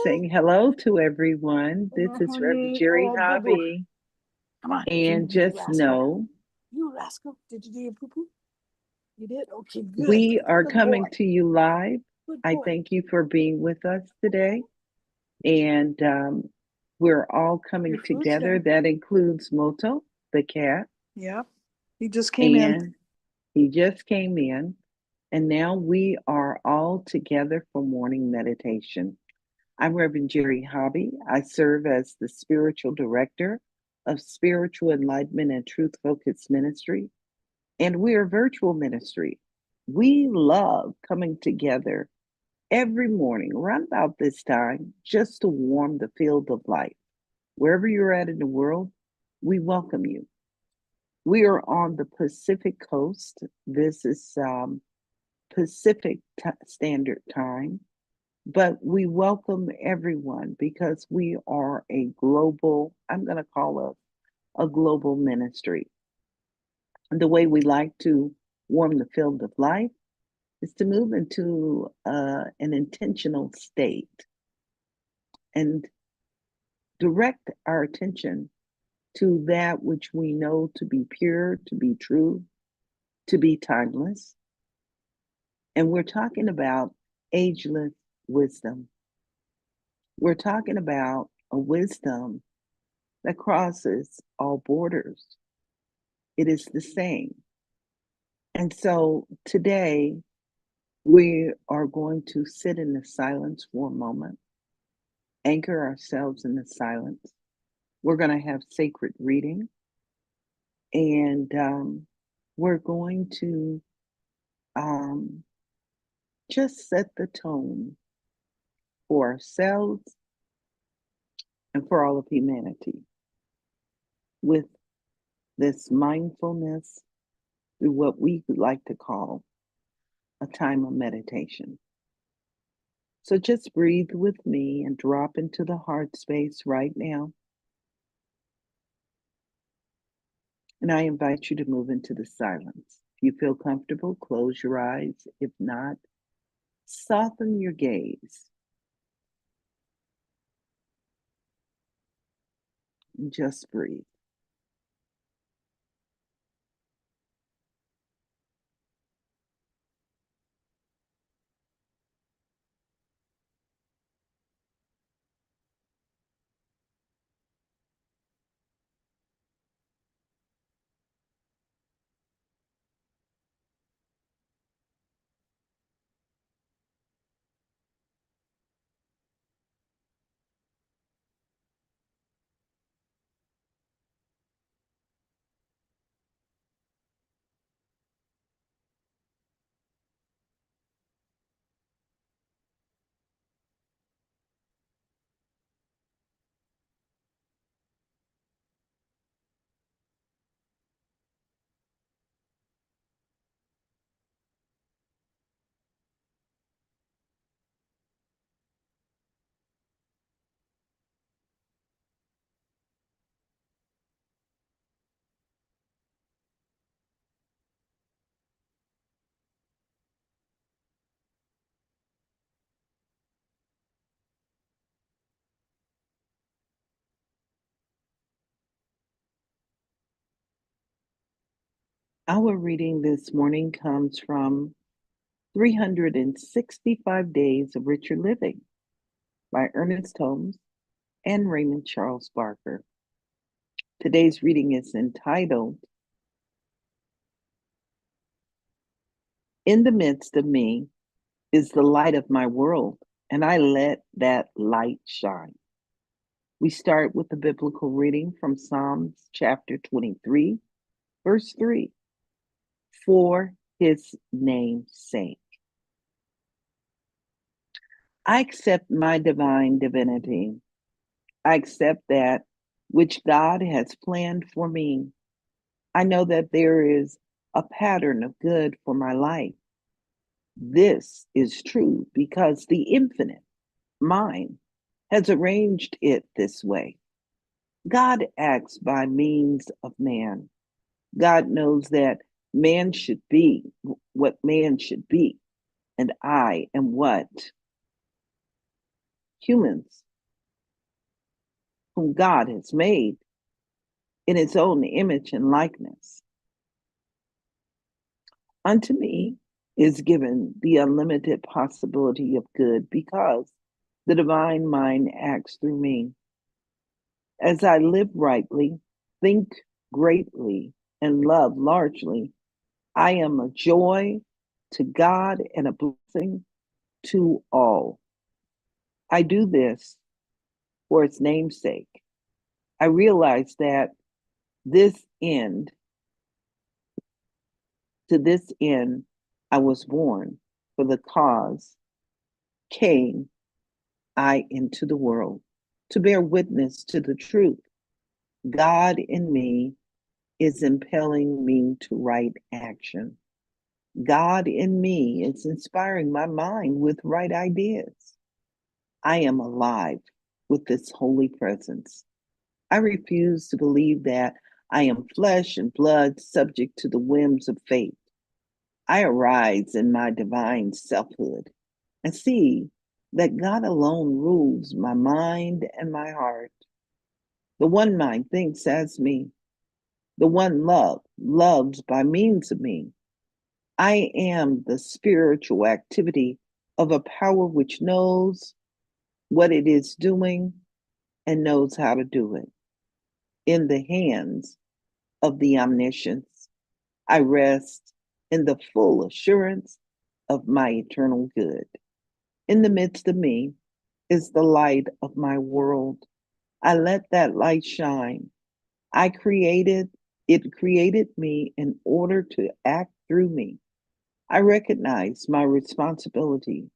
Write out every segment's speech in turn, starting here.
Saying hello to everyone. This is Reverend Honey, Jerry oh, boo boo. Hobby. Come on, And you just rascal. know You rascal. Did you do your poo poo? You did? Okay, good. we are Good boy. coming to you live. Good I boy. thank you for being with us today. And we're all coming Your food's together. done. That includes Moto, the cat, Yeah, he just came in. and he just came in. And now we are all together for morning meditation. I'm Reverend Jerry Hobby. I serve as the spiritual director of Spiritual Enlightenment and Truth Focused Ministry, and we're a virtual ministry. We love coming together every morning around about this time just to warm the field of life. Wherever you're at in the world, we welcome you. We are on the Pacific Coast. This is Pacific Standard Time. But we welcome everyone because we are a global, I'm going to call us a global ministry. And the way we like to warm the field of life is to move into an intentional state and direct our attention to that which we know to be pure, to be true, to be timeless. And we're talking about ageless wisdom. We're talking about a wisdom that crosses all borders. It is the same. And so today we are going to sit in the silence for a moment, anchor ourselves in the silence. We're going to have sacred reading, and we're going to um, just set the tone for ourselves and for all of humanity with this mindfulness through what we would like to call a time of meditation. So just breathe with me and drop into the heart space right now. And I invite you to move into the silence. If you feel comfortable, close your eyes. If not, soften your gaze and just breathe. Our reading this morning comes from 365 Days of Richer Living by Ernest Holmes and Raymond Charles Barker. Today's reading is entitled, In the Midst of Me is the light of my world, and I let that light shine. We start with the biblical reading from Psalms chapter 23, verse 3. For his name's sake. I accept my divine divinity. I accept that which God has planned for me. I know that there is a pattern of good for my life. This is true because the infinite mind has arranged it this way. God acts by means of man. God knows that man should be what man should be, and I am what humans whom God has made in his own image and likeness. Unto me is given the unlimited possibility of good because the divine mind acts through me. As I live rightly, think greatly, and love largely, I am a joy to God and a blessing to all. I do this for its namesake. I realize that this end, to this end, I was born, for the cause came I into the world to bear witness to the truth. God in me is impelling me to right action. God in me is inspiring my mind with right ideas. I am alive with this holy presence. I refuse to believe that I am flesh and blood subject to the whims of fate. I arise in my divine selfhood and see that God alone rules my mind and my heart. The one mind thinks as me. The one love loves by means of me. I am the spiritual activity of a power which knows what it is doing and knows how to do it. In the hands of the omniscience, I rest in the full assurance of my eternal good. In the midst of me is the light of my world. I let that light shine. It created me in order to act through me. I recognize my responsibility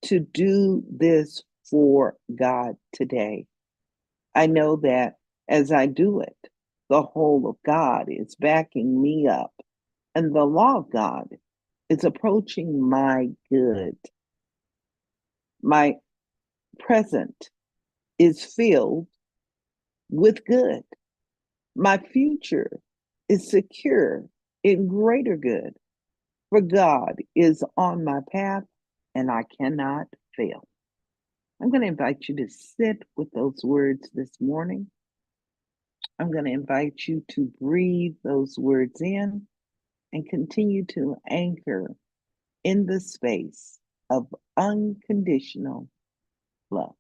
to do this for God today. I know that as I do it, the whole of God is backing me up, and the law of God is approaching my good. My present is filled with good. My future is secure in greater good, for God is on my path and I cannot fail. I'm going to invite you to sit with those words this morning. I'm going to invite you to breathe those words in and continue to anchor in the space of unconditional love.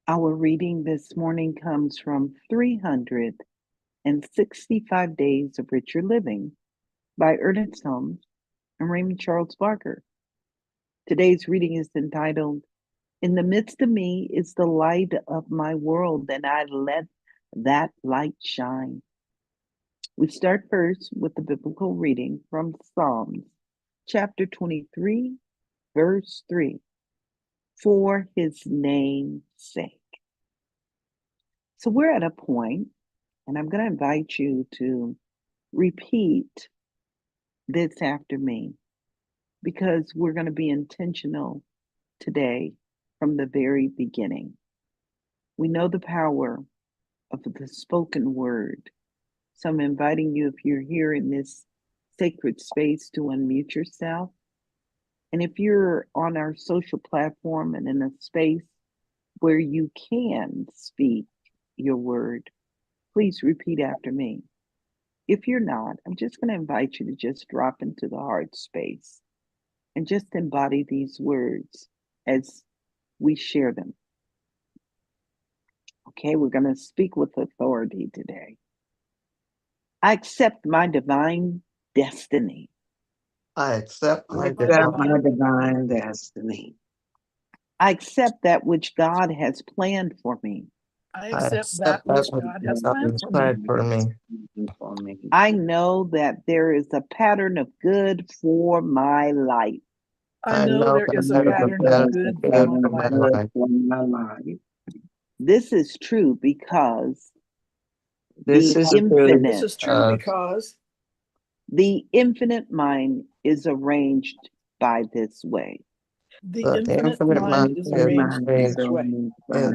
Our reading this morning comes from 365 Days of Richer Living by Ernest Holmes and Raymond Charles Barker. Today's reading is entitled, "In the midst of me is the light of my world, and I let that light shine." We start first with the biblical reading from Psalms, chapter 23, verse 3, "For his name's sake." So we're at a point, and I'm going to invite you to repeat this after me because we're going to be intentional today from the very beginning. We know the power of the spoken word. So I'm inviting you, if you're here in this sacred space, to unmute yourself. And if you're on our social platform and in a space where you can speak your word, please repeat after me. If you're not, I'm just going to invite you to just drop into the heart space and just embody these words as we share them. Okay, we're going to speak with authority today. I accept my divine destiny. I accept my divine destiny. I accept that which God has planned for me. I accept that which God has planned for me. I know that there is a pattern of good for my life. I know there is a pattern of good for my life. This is true because This the is true because the infinite mind is arranged by this way. the infinite mind is arranged this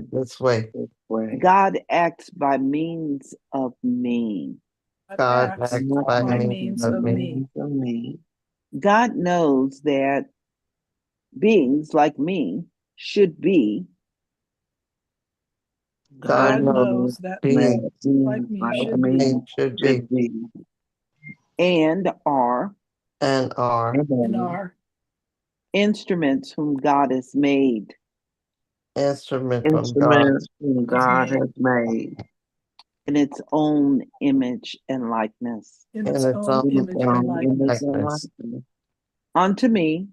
way. God acts by means of me. God acts by means of me. God knows that beings like me should be. God knows that beings like me should be And are instruments whom God has made. Instruments whom God has made. In its own image and likeness. In its own image and likeness. Unto me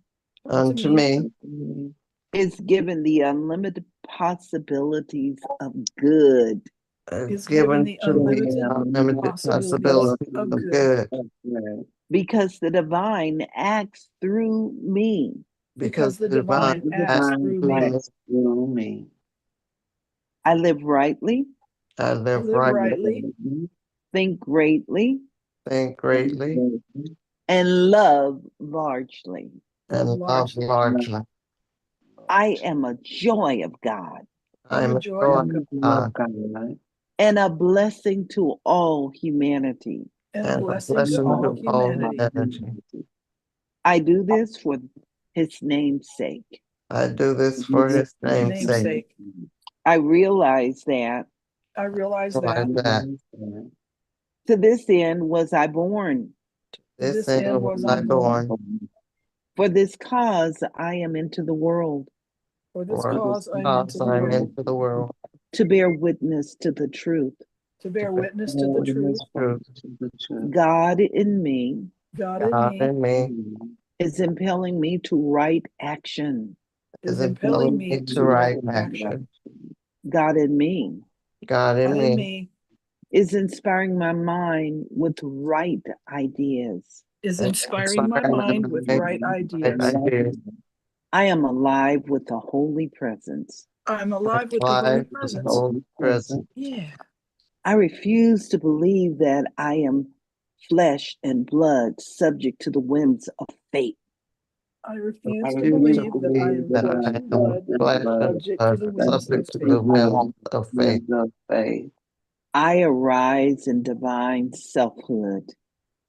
me is given the unlimited possibilities of good. Is given the unlimited possibilities of good. Because the divine acts through me. Because the divine acts through me. I live rightly. I live rightly. Think greatly. And love largely. Love largely. I am a joy of God. I am a joy of God. And a blessing to all humanity. And a blessing to all humanity. I do this for his name's sake. I do this for his name's sake. I realize that. To this end was I born. To this end was I born. For this cause I am into the world. For this cause I am into the world. To bear witness to the truth. To bear witness to the truth. God in me. God in me. Is impelling me to right action. Is impelling me to right action. God in me. God in me. Is inspiring my mind with right ideas. Is inspiring my mind with right ideas. I am alive with the holy presence. I'm alive with the holy presence. Yeah. I refuse to believe that I am flesh and blood subject to the whims of fate. I refuse to believe that I am flesh and blood subject to the whims of fate. I arise in divine selfhood.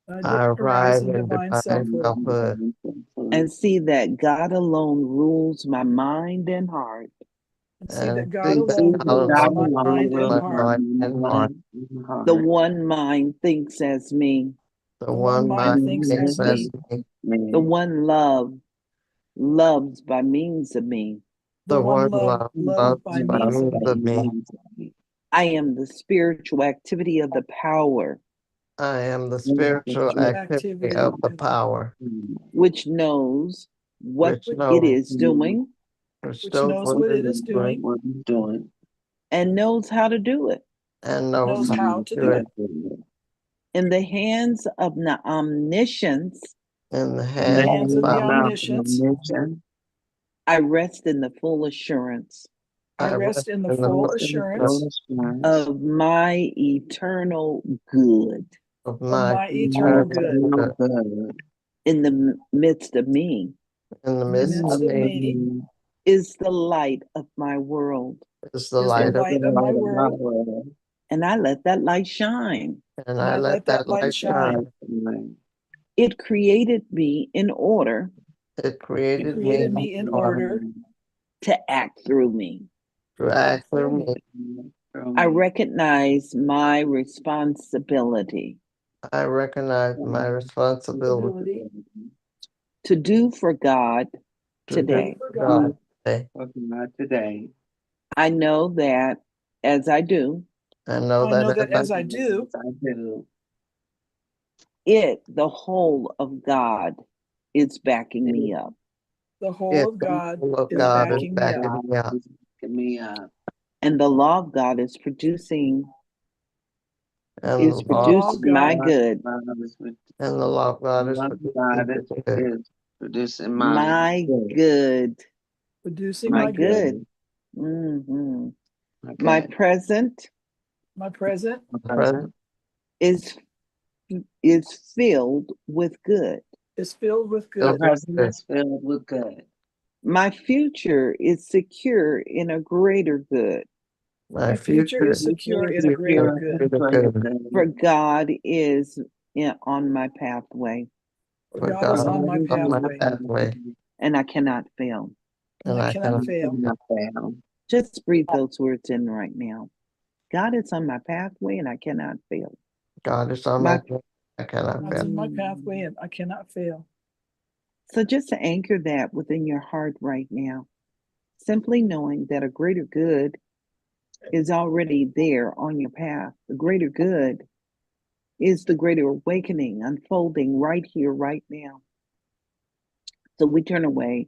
I arise in divine selfhood. And see that God alone rules my mind and heart. And see that God alone rules my mind and heart. The one mind thinks as me. The one mind thinks as me. The one loves by means of me. The one love loved loves by by means means of of me. me. I am the spiritual activity of the power I am the spiritual Spiritual activity of the power, which knows what which it knows, is doing which knows what it is doing, what he's doing, and knows how to do it. and knows knows how to do it. In the hands of the omniscience, In the In the hands hands of of the omniscience, omniscience, I rest in the full assurance I rest in the full assurance assurance of my eternal good of my eternal eternal good. good. in the midst of me In the midst of me is the light of my world. is the light of, the light of my world. And I let that light shine. and I let that light shine. It created me in order It created me in order to act through me. to act through me. I recognize my responsibility I recognize my responsibility to do for God to today. do for God today. Today. I know that as I do, I know that as I do, the whole of God is backing me up. the it, whole of God the of is God is backing backing me up. And the law of God is producing And is the law, producing my good. and the law of God is producing good. Producing My good. producing My good. Mhm. My present my present Present is filled with good. is filled with filled good. with good. filled with good. My future is secure in a greater good. My future future is secure in a greater good. good. For God is on my pathway, For For God is God on my is on my pathway, pathway, and I cannot fail. and I I cannot cannot fail. Just breathe those words in right now. God is on my pathway, and I cannot fail. God is on My- my pathway. I cannot God's fail. in my pathway, and I cannot fail. So just to anchor that within your heart right now, simply knowing that a greater good is already there on your path. The greater good is the greater awakening unfolding right here, right now. So we turn away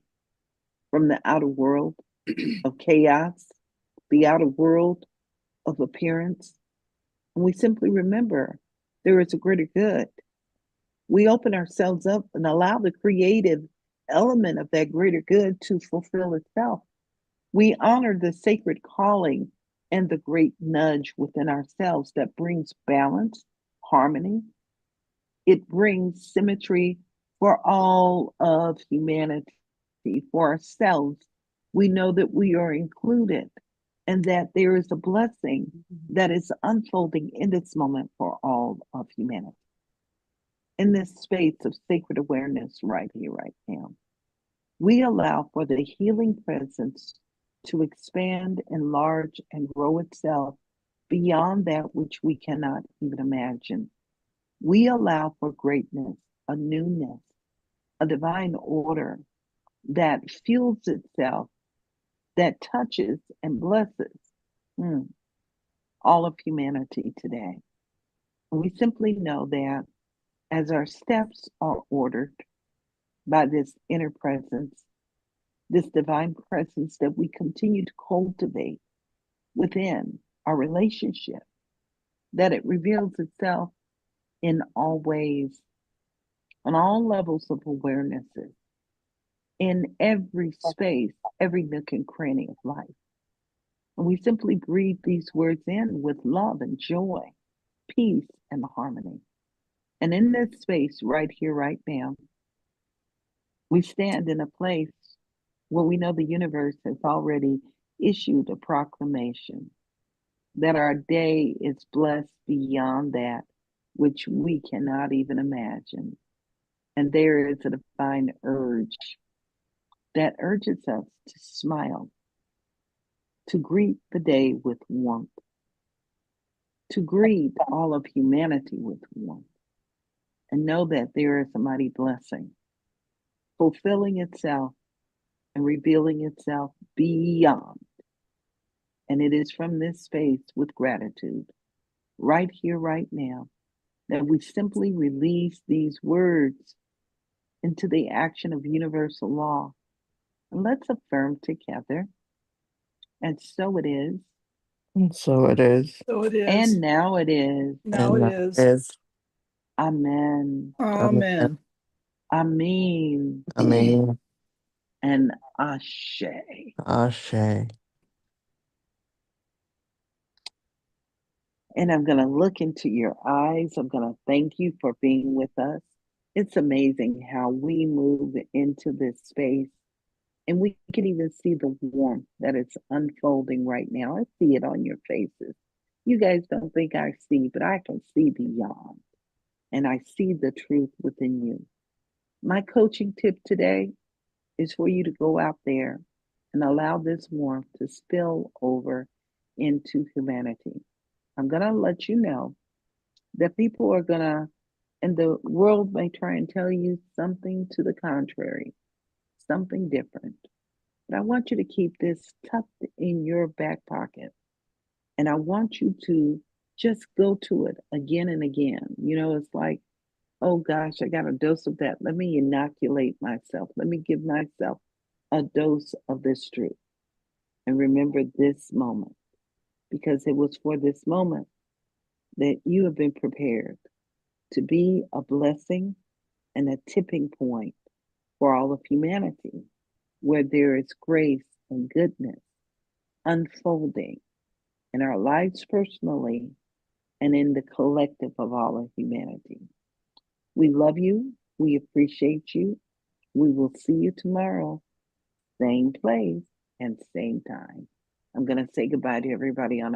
from the outer world of chaos, the outer world of appearance, and we simply remember there is a greater good. We open ourselves up and allow the creative element of that greater good to fulfill itself. We honor the sacred calling and the great nudge within ourselves that brings balance, harmony. It brings symmetry for all of humanity, for ourselves. We know that we are included and that there is a blessing that is unfolding in this moment for all of humanity. In this space of sacred awareness, right here, right now, we allow for the healing presence to expand, enlarge, and grow itself beyond that which we cannot even imagine. We allow for greatness, a newness, a divine order that fuels itself, that touches and blesses all of humanity today. We simply know that as our steps are ordered by this inner presence, this divine presence that we continue to cultivate within our relationship, that it reveals itself in all ways, on all levels of awarenesses, in every space, every nook and cranny of life. And we simply breathe these words in with love and joy, peace and harmony. And in this space, right here, right now, we stand in a place where we know the universe has already issued a proclamation that our day is blessed beyond that which we cannot even imagine. And there is a divine urge that urges us to smile, to greet the day with warmth, to greet all of humanity with warmth, and know that there is a mighty blessing fulfilling itself and revealing itself beyond. And it is from this space with gratitude, right here, right now, that we simply release these words into the action of universal law. And let's affirm together. And so it is. And so it is. So it is. And now it is. Now it is. Amen. Amen. Amen. Amen. And Ashe. Ashe. And I'm going to look into your eyes. I'm going to thank you for being with us. It's amazing how we move into this space and we can even see the warmth that is unfolding right now. I see it on your faces. You guys don't think I see, but I can see beyond. And I see the truth within you. My coaching tip today is for you to go out there and allow this warmth to spill over into humanity. I'm going to let you know that people are going to, and the world may try and tell you something to the contrary, something different. But I want you to keep this tucked in your back pocket. And I want you to just go to it again and again. You know, it's like, oh gosh, I got a dose of that. Let me inoculate myself. Let me give myself a dose of this truth. And remember this moment, because it was for this moment that you have been prepared to be a blessing and a tipping point for all of humanity, where there is grace and goodness unfolding in our lives personally and in the collective of all of humanity. We love you. We appreciate you. We will see you tomorrow, same place and same time. I'm going to say goodbye to everybody on